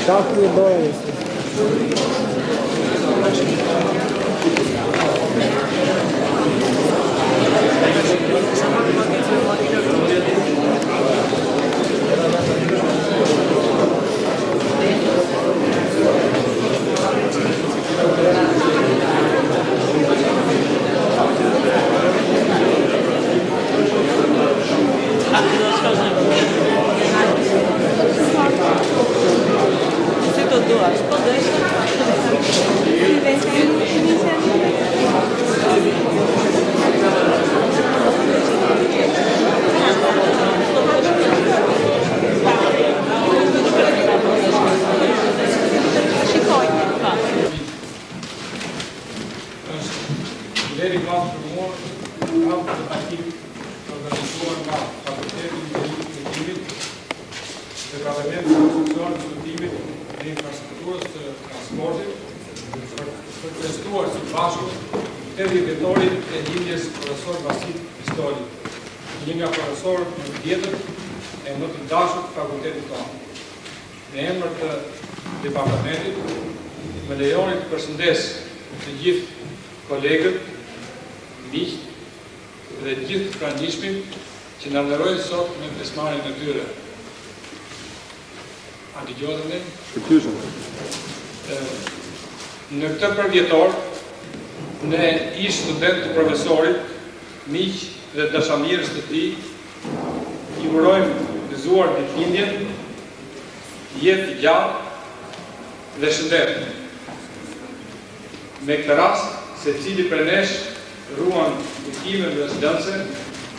Spettacoli e dove? Departamento de Construção do time de infraestruturas de transporte, professor Vasco, território de linhas professor Vasil Pistori, linha professor në tjetër e në të dashur fakultetit tonë. Në emër të departamentit, më lejoni të përshëndes të gjithë kolegët, miqt dhe të gjithë pranishmin që na nderojnë sot me pjesëmarrjen e tyre. A të gjohën ne? Në këtë përvjetor, ne ish student të profesorit, miq dhe dashamirës të tij, i urojmë gëzuar ditëlindjen, jetë gjallë dhe shëndet. Me këtë rast, secili prej nesh ruan kujtimin dhe rezidencë,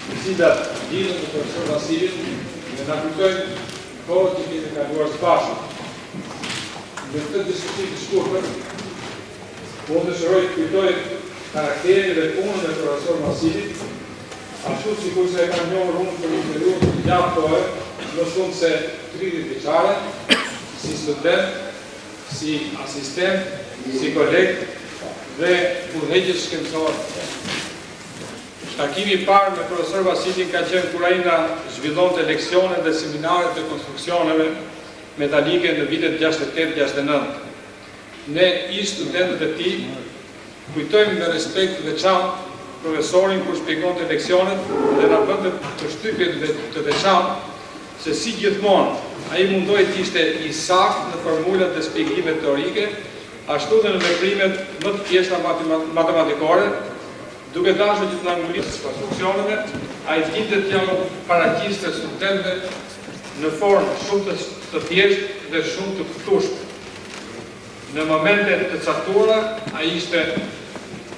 të cilat lidhen me profesor Vasilin dhe na kujtojnë kohët që kemi kaluar së bashku. Në këtë diskutim të shkurtër, po dëshiroj të kujtoj karakterin dhe punën e profesor Vasilit, ashtu sikur se e kam njohur unë për një periudhë të gjatë kohë, më shumë se 30 vjeçare, si student, si asistent, si koleg dhe udhëheqës shkencor. Takimi I parë me profesor Vasilin ka qenë kur ai na zhvillonte leksionet dhe seminaret të konstruksioneve metalike në vitet 68-69. Ne ish studentët e tij kujtojmë me respekt të veçantë profesorin kur shpjegonte leksionet dhe na bënte përshtypje të veçantë se si gjithmonë ai mundoi të ishte I saktë në formulat dhe shpjegimet teorike, ashtu dhe në veprimet më të thjeshta matematikore, duke dashur që të na nguliste konstruksioneve, ai dinte të janë paraqiste studentëve në formë shumë të thjeshtë dhe shumë të kuptueshme. Në momente të caktuara, ai ishte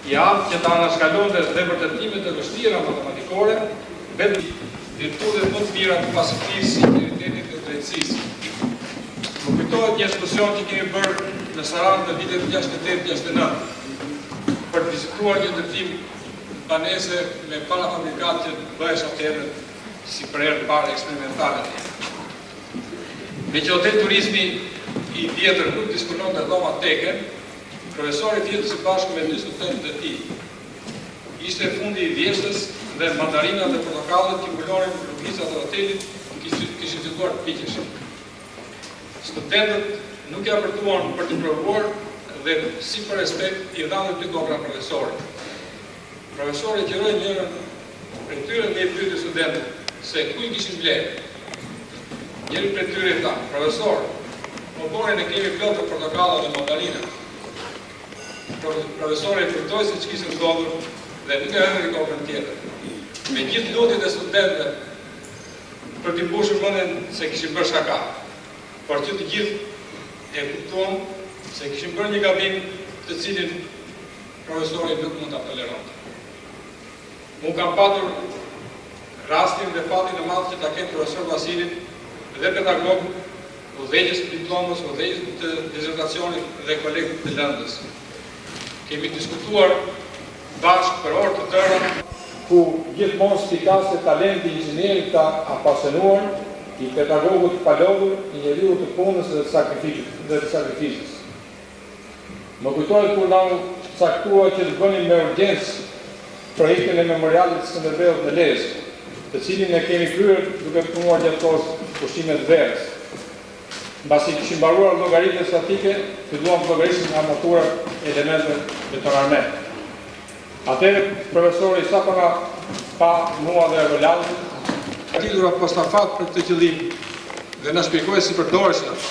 I aftë që ta anashkalonte dhe vërtetimet të vështira matematikore, vetëm virtutet më të mira të pasojës së sinqeritetit dhe drejtësisë. Më kujtohet një ekskursion që kemi bërë në Sarandë në vitet 68-69 për të vizituar një ndërtim banese me parafabrikat që bëhesh atëherë si për herë të parë eksperimentale. Me që hotel turizmi I vjetër nuk disponon me dhoma teke, profesori vjetër së bashku me 2 studentët e tij. Ishte fundi I vjeshtës dhe mandarinat dhe portokallet që mbulonin lëvizat e hotelit kishin filluar të piqeshin. Studentët nuk ja përtuan për të provuar dhe si për respekt I dhanë 2 kokra profesorit. Profesori qëroi njërën për tyre me I pyeti studentët se ku I kishin blerë. Njëri për tyre I tha, profesor, më bore ne kemi plot të portokalla dhe mandarina. Profesori kujtoi se ç'kishte ndodhur dhe nuk e ëndri kokën tjetër. Me gjithë lutjet e studentëve për t'i mbushur mendjen se kishin bërë shaka. Por që të gjithë e kuptuan se kishin bërë një gabim të cilin profesori nuk mund ta toleronte. Unë kam patur rastin dhe fatin e madh që ta ketë profesor Vasilin dhe pedagog, udhëheqës të diplomës, udhëheqës të dizertacionit dhe kolegët të lëndës. Kemi diskutuar bashkë për orë të tëra, ku gjithmonë spikaste talenti I inxhinierit të apasionuar, I pedagogut të palodhur, I njeriu të punës dhe të sakrificës. Më kujtohet kur na caktua që të bënim me urgjencë projektin e memorialit të Skënderbeut në Lezhë, të cilin ne kemi kryer duke punuar gjatë kohës pushimit të verës. Mbasi kishin mbaruar llogaritën statike, filluam të llogarisim armaturat e elemente betonarme. Atëherë profesori Sapana pa mua dhe Rolandin, lidhura postafat për këtë qëllim dhe na shpjegoi si përdoreshin ato.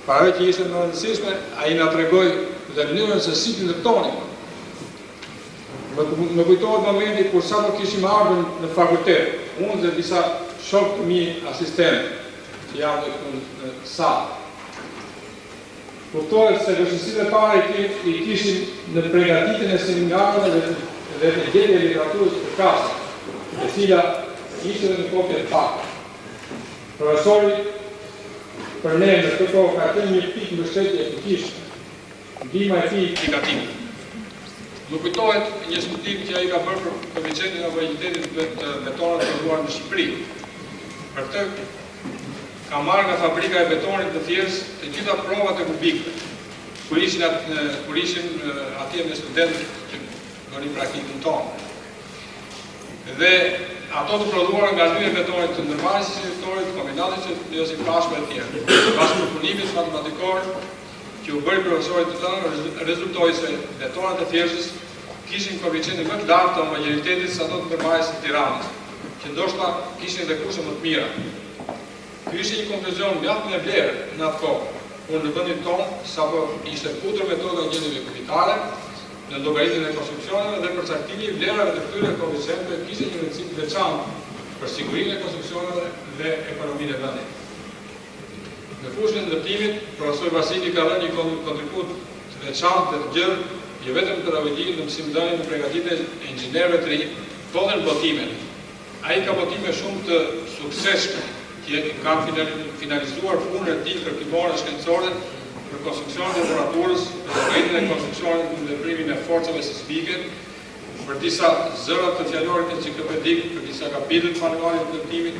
Para që ishte më rëndësishme, ai na tregoi dhe mënyrën se si të ndërtonin. Më kujtohet momenti kur sapo kishim ardhur në fakultet, unë dhe disa shokë të mi asistentë që janë në salë. Kuptohet se vështirësitë e para i kishin në përgatitjen e seminarëve dhe në gjetjen e literaturës përkatëse, e cila ishte në kopje të pakë. Profesori për ne në këtë kohë ka qenë një pikë mbështetje efikishme. Ndihma e tij indikative. Më kujtohet një studim që ai ka bërë për koeficientin e validitetit të betonit të prodhuar në Shqipëri. Për këtë ka marrë nga fabrika e betonit në Thjesë të gjitha provat e kubikëve, kur ishin atje me studentët që bënin praktikën tonë. Dhe ato të prodhuara nga lyja e betonit të ndërmarrësit të sektorit, kombinatit që josin pashme e tjerë. Pas përpunimit matematikor që u bëri profesorit të tënë, rezultoi se betonat e Thjesës kishin koeficientin më të lartë të homogenitetit sa ato të ndërmarrësit të Tiranës, që ndoshta kishin dhe kushte më të mira. Ky ishte një konkluzion mjaft me vlerë në atë kohë, kur në vendin tonë sapo ishte futur metoda gjendjeve kubikale në llogaritjen e konstruksioneve dhe përcaktimi i vlerave të këtyre koeficienteve kishte një rëndësi të veçantë për sigurinë e konstruksioneve dhe ekonominë e vendit. Në fushën e ndërtimit, profesor Vasili ka dhënë një kontribut të veçantë dhe të gjerë, jo vetëm në pedagogjikë, në mësimdhënien dhe përgatitjen e inxhinierëve të rinj, por edhe në botimin. Ai ka botime shumë të suksesshme, që kanë finalizuar punën e tij kërkimore shkencore për konstruksionin e laboratorës, për llogaritjen e konstruksionit në ndërprimin e forcave sismike, për disa zëra të fjalorit enciklopedik, për disa kapitull të manualit të ndërtimit,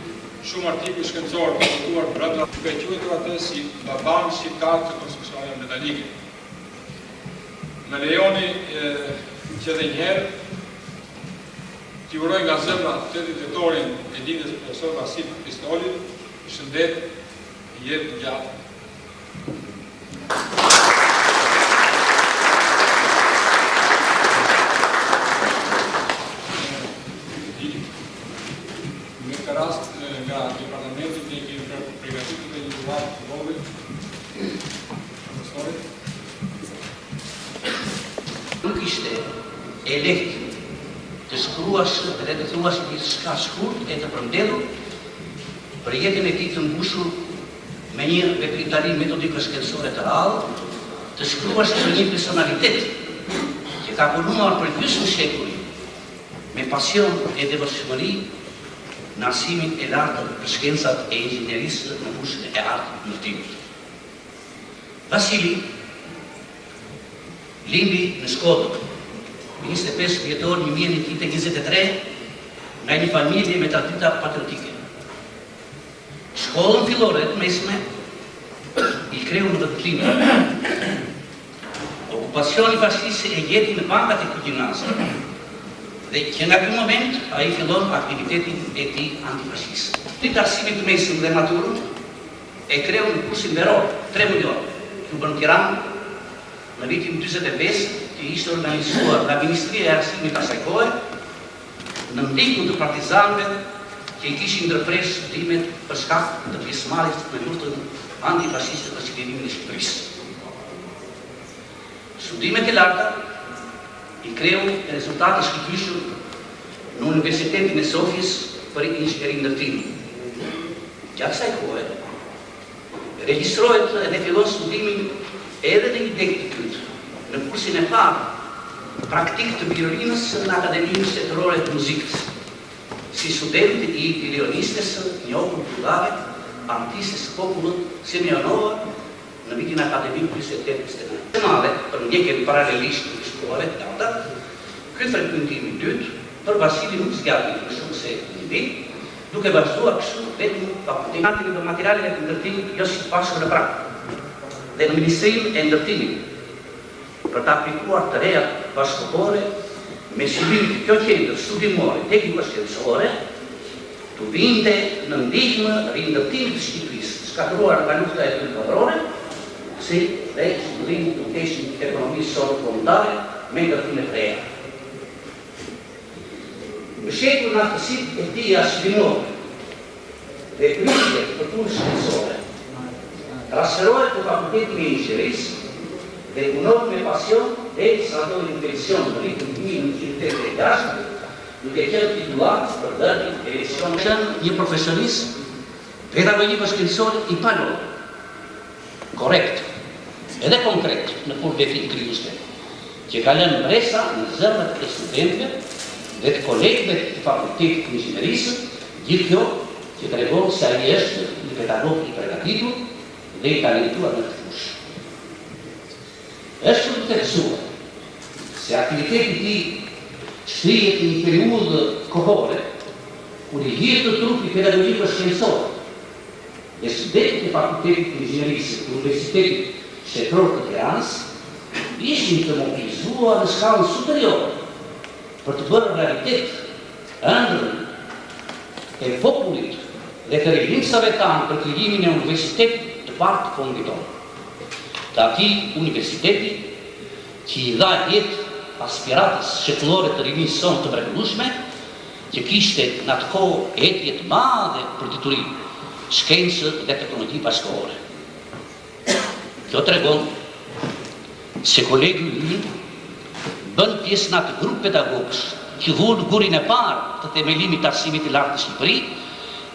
shumë artikuj shkencorë të botuar brenda të quajtur atë si baban shqiptar të konstruksioneve metalike. Më lejoni që edhe njëherë t'i uroj nga zemra të editorin e lidhjes profesor Vasil Pistolit, shëndet, jetë gjatë. Në këtë rast, nga departamentit ne kemi përgatitur dhe një duar të vogël, profesorit. Nuk ishte e lehtë të shkruash dhe të thuash diçka shkurt e të përmbledhur për jetën e tij të mbushur me një veprimtari metodike shkencore të rrallë, të shkruash për një personalitet që ka punuar për gjysmë shekull me pasion e devotshmëri në arsimin e lartë për shkencat e inxhinierisë në fushën e artë të ndërtimit. Vasili lindi në Shkodër, 25 vjetor 1923, nga një familje me tradita patriotike. Shkollën fillore të mesme i kreu në vëndëtlimit. Okupacioni fashiste e gjeti në bankat e këtij gjimnazi. Dhe që nga ky moment ai fillon aktivitetin e tij antifashist. Të arsimit të mesëm dhe maturën e kreu në kursin veror 3 milion, që bën në Tiranë në vitin 45, që ishte organizuar nga Ministria e Arsimit asaj kohe, në ndihmën të partizanëve që i kishin ndërprer studimet për shkak të pjesëmarrjes në luftën antifashiste për qëllimin e Shqipërisë. Studimet e larta i kreu rezultate shkëlqyeshur në Universitetin e Sofis për inxhinieri ndërtimi. Gjatë kësaj kohe regjistrohet dhe fillon studimin edhe në një teknikut në kursin e parë praktik të violinës në Akademinë Shtetërore të Muzikës, si student i violinistës njohur bulgare, artistës popullit Semionova në vitin akademik 28-29. Temave për ndjekjen paralelisht të shkollave të larta, ky frekuentim i dytë për Vasili nuk zgjati më shumë se një vit, duke vazhduar kështu vetëm fakultetin e materialeve të ndërtimit Josip Pashko në Prag dhe në Ministrinë e Ndërtimit për të aplikuar të reja bashkëkohore me qëllim të kjo qendër studimore tekniko-shkencore të vinte në ndihmë rindërtimit të Shqipërisë, scatruar nga lufta e kulturore, si dhe studimin të keshin ekonomisë sot kombëtare me ndërtim e reja. Në shekur në aftësit e tia shpinore dhe kryqje të punës shkencore, trasferohet të fakultetin e inxhierisë dhe punohet me pasion dhe stradoi në pension në vitin 1986, duke qenë titullar për dërmin e edicionit. Qenë një profesionist pedagogiko shkencore i palor, korrekt, edhe konkret në kur vefin kryuste, që ka lënë mbresa në zërmet e studentëve dhe të kolegëve të fakultetit të inxhinierisë, gjithë kjo që tregon se ai është një pedagog i përgatitur dhe i talentuar në këtë fushë. Është të theksuar se aktiviteti i tij shtrihet në një periudhë kohore kur i gjithë trupi pedagogjiko shkencor dhe studentët e fakultetit të inxhinierisë të Universitetit Shtetëror të Tiranës ishin të mobilizuar në skallën superiore për të bërë realitet ëndrrën e popullit dhe të rinjësave tanë për krijimin e universitetit të parë të fundit tonë. Të atij universiteti që i dha jetë aspiratës shekullore të rinjësë sonë të mrekullueshme, që kishte në atë kohë etje të madhe për diturim, shkencë dhe teknologji bashkëkohore. Kjo tregon se kolegu i bën pjesë në atë grup pedagogës që vunë gurin e parë të themelimit të arsimit të lartë të Shqipëri,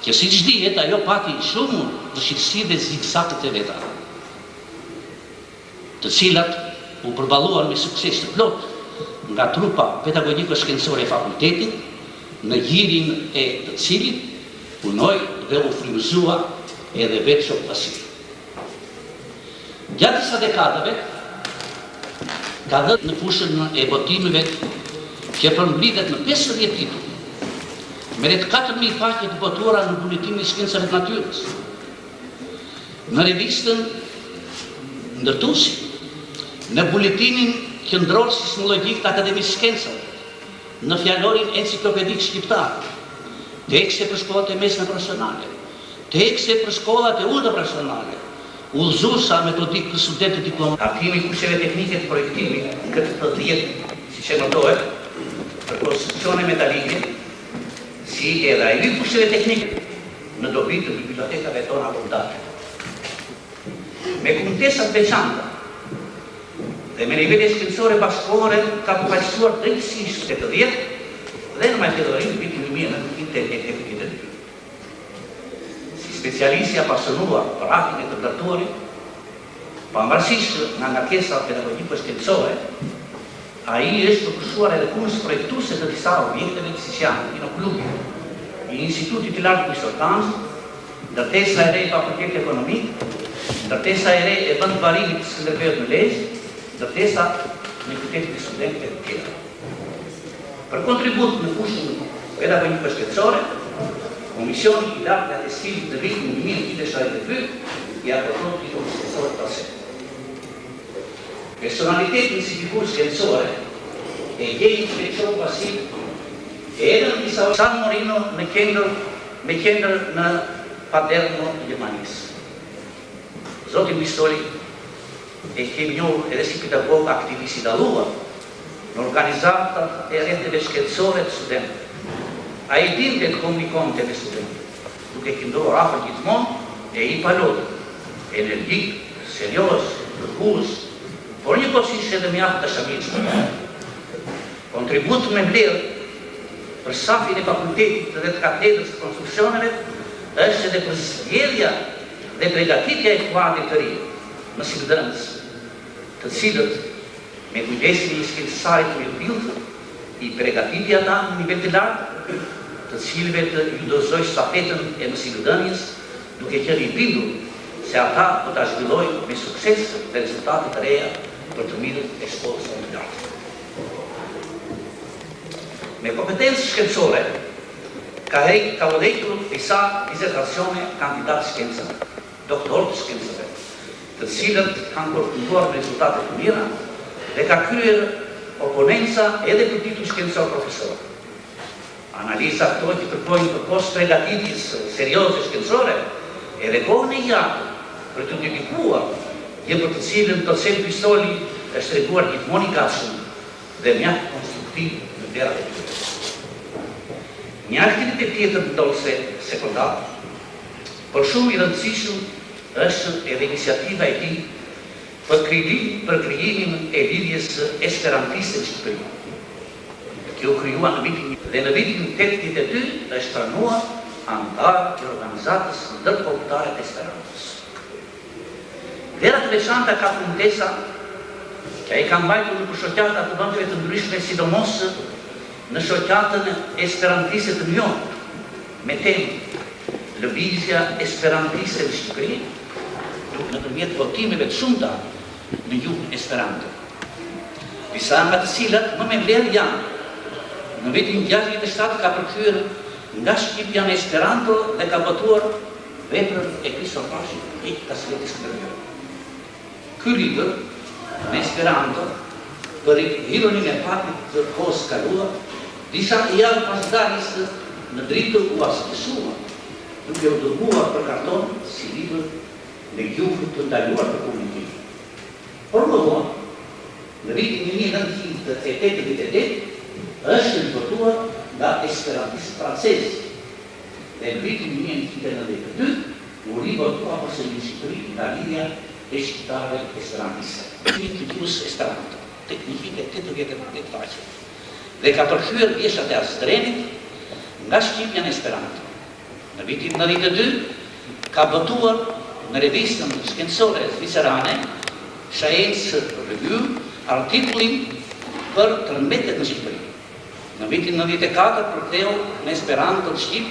që siç dihet ajo pati shumë vështirësi dhe zigzagët e veta, të cilat u përballuan me sukses të plot nga trupa pedagogjiko-shkencore e fakultetit, në gjirin e të cilit punoi dhe u frymëzua edhe vetë shokëpasi. Gjatë disa dekadave ka dhënë në fushën e botimeve që përmblidhet në 50 titull, me rreth 4.000 faqe të botuara në buletimin e shkencave të natyrës, në revistën Ndërtuesi, në buletinin qendror sismologjik të Akademisë Shkencave, në fjalorin enciklopedik shqiptar, tekste për shkollat e mesme profesionale, tekste për shkollat e ulta profesionale, udhëzuesa metodik për studentët diplomatë. Artimi i kurseve teknike të projektimit në këtë të 10, siç e notohet, për konstruksione metalike, si edhe ai kurseve teknike në dobi të bibliotekave tona kombëtare. Me kumtesa të veçanta dhe me nivele shkencore bashkëkohore ka përfaqësuar drejtësisht 80 dhe në Maqedoninë në vitin 1982. Si specialist i apasionuar për aktin e të ndërtuarit, pavarësisht nga ngarkesat pedagogjiko-shkencore, ai është përkushuar edhe punës projektuese të disa objekteve siç janë kinoklubi i Institutit të Lartë Kushtërtanë, ndërtesa e re e Fakultetit Ekonomik, ndërtesa e re e vendvarimit të Skënderbeut në Lezhë, ndërtesa në Qytetin e Studentëve të tjera. Për kontribut në fushën pedagogjiko-shkencore, Komisioni i lartë të atestimit në vitin 1972 i akordoi titullin shkencor të pasur. Personalitetin si figurë shkencore e gjejnë shkencor pasiv edhe në disa San Marino me qendër në Paderno, Gjermanisë. Zoti Mistori e kemi njohur edhe si pedagog aktivist i dalluar në organizatat e rrjeteve shkencore të studentëve. Ai dinte të komunikonte me studentët, duke qëndruar afër gjithmonë e i palodhur, energjik, serioz, kërkues, por njëkohësisht edhe mjaft dashamirshëm. Kontribut me vlerë për safin e fakultetit dhe të katedrës të konstruksioneve është edhe për zgjedhja dhe përgatitja e kuadrit të ri, mësimdhënës, të cilët me kujdesin e shkencarit të mirëpillë i përgatitja ata në nivel të lartë, të cilëve të ju dozoj stafetën e mësimdhënies, duke qenë i bindur se ata do ta zhvillojnë me sukses dhe rezultate të reja për të mirën e shkollës së lartë. Me kompetencë shkencore ka vërejtur disa disertacione kandidatë shkencave, doktor të shkencave, të cilët kanë përfunduar rezultate të mira dhe ka kryer oponenca edhe për titull shkencor profesor. Analiza këto që kërkojnë përpos përgatitjes serioze shkencore edhe kohën e gjatë për të dedikuar dhe për të cilën docent Pistoli është treguar gjithmonë i gatshëm dhe mjaft konstruktiv në derat e tyre. Një aktivitet tjetër ndolse sekondar, por shumë i rëndësishëm është edhe iniciativa e tij për krijimin e lidhjes esperantiste në Shqipëri. Kjo u krijua në vitin dhe në vitin 82 është pranuar antar i organizatës ndërkombëtare të Esperantos. Dera të veçanta ka fundesa që ai ka mbajtur në shoqata të vendeve të ndryshme, sidomos në shoqatën esperantiste të Njohur, me temë lëvizja esperantiste në Shqipëri, nëpërmjet votimeve të shumta në gjuhën Esperanto. Disa nga të cilat më me vlerë janë në vitin 67 ka përkthyer nga shqipja në Esperanto dhe ka botuar veprën e Kristof Pashit i Kasvetit Shkëndëror. Ky libër në Esperanto për ironinë e faktit të kohës kaluar, disa javë pas daljes në dritë u asfisuar, duke u dërguar për karton si libër në gjuhë të ndaluar të publikim. Por më vonë, në vitin 1988, është nënshkruar nga esperantistë francezë dhe në vitin 1992 u rivotua ose në Shqipëri nga lidhja e shqiptarëve esperantiste. Institutus Esperanto, teknikike 88 faqe, dhe ka përkthyer pjesat e Astrenit nga shqipja në Esperanto. Në vitin 92 ka botuar në revistën shkencore zvicerane Science Review artikullin për tërmbetet në Shqipëri. Në vitin 94 përktheu në Esperanto të Shqip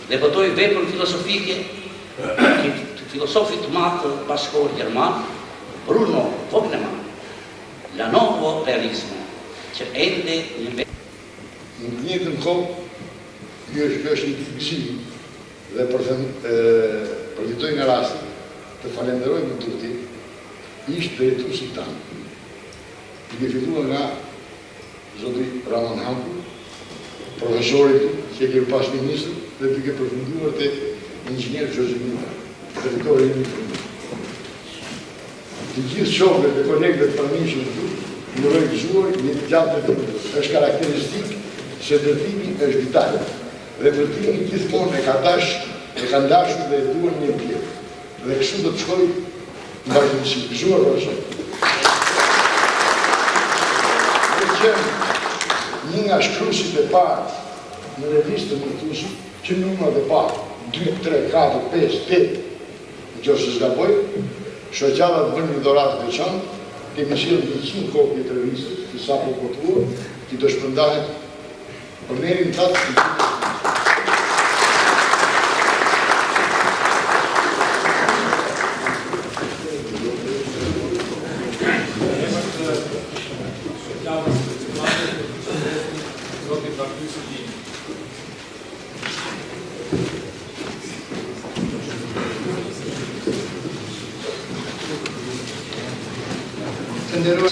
dhe botoi veprën filosofike të filosofit të madh bashkëkor gjerman Bruno Vogneman, La Novo Realismo, që ende një Në të njëjtën kohë, kjo është një gëzim dhe përfitoj nga rasti të falenderojmë në tuti ishtë drejtuesit tanë. Duke filluar nga zoti Ramon Hampu, profesorit që e kemi pas ministër dhe duke përfunduar te inxhinier Gjozimita, drejtori i informimit. Të gjithë shokët dhe kolegët të pranishëm këtu, më rëgëzuar një të gjatë të përmëtër. Është karakteristik se ndërtimi është vital dhe ndërtimi gjithmonë e ka dashur dhe e duan një tjetër. Dhe kështu do të shkoj në vazhdimsi. Gëzuar profesor. Dhe qenë një nga shkruesit e parë në revistën në Tusu, që numrat e parë 2, 3, 4, 5, 8, nëse zgaboj, shoqata të bën një dhuratë të veçantë, kemi sjellë 100 kopje të revistës, që sapo botuar, që do shpërndahet për nerin tatë.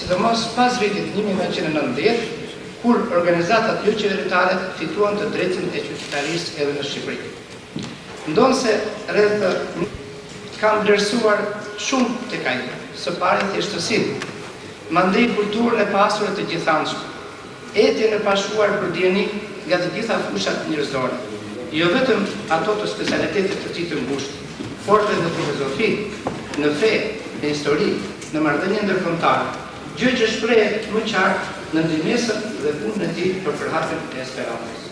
Sidomos pas vitit 1990, kur organizatat jo qeveritare fituan të drejtën e qytetarisë edhe në Shqipëri. Ndonse rreth kanë vlerësuar shumë tek ai, së pari thjeshtësinë, mandej kulturën e pasur të gjithanshme, etjen e pashuar për dieni nga të gjitha fushat njerëzore, jo vetëm ato të specialitetit të tij të ngushtë, por edhe në filozofi, në fe, në histori, në marrëdhënie ndërkombëtare, gjë që shprehet më qartë në ndërmjesën dhe punën e tij për përhapjen e Esperantos.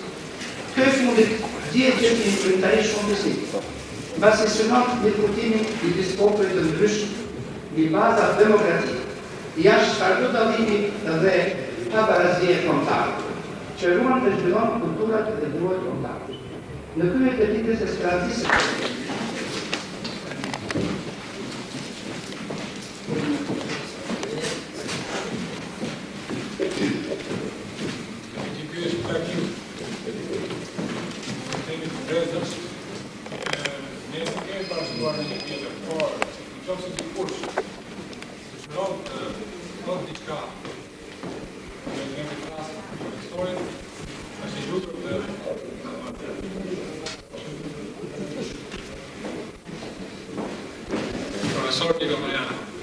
Ky fundit dihet që një kryetari shumë besim, mbasi synon diskutimin i biskopëve të ndryshëm mbi baza demokratike, jashtë çdo dallimi dhe pabarazie kombëtare, që ruan dhe zhvillon kulturat dhe gjuhët kombëtare. Në krye të ditës esperantiste profesor Igo Majani.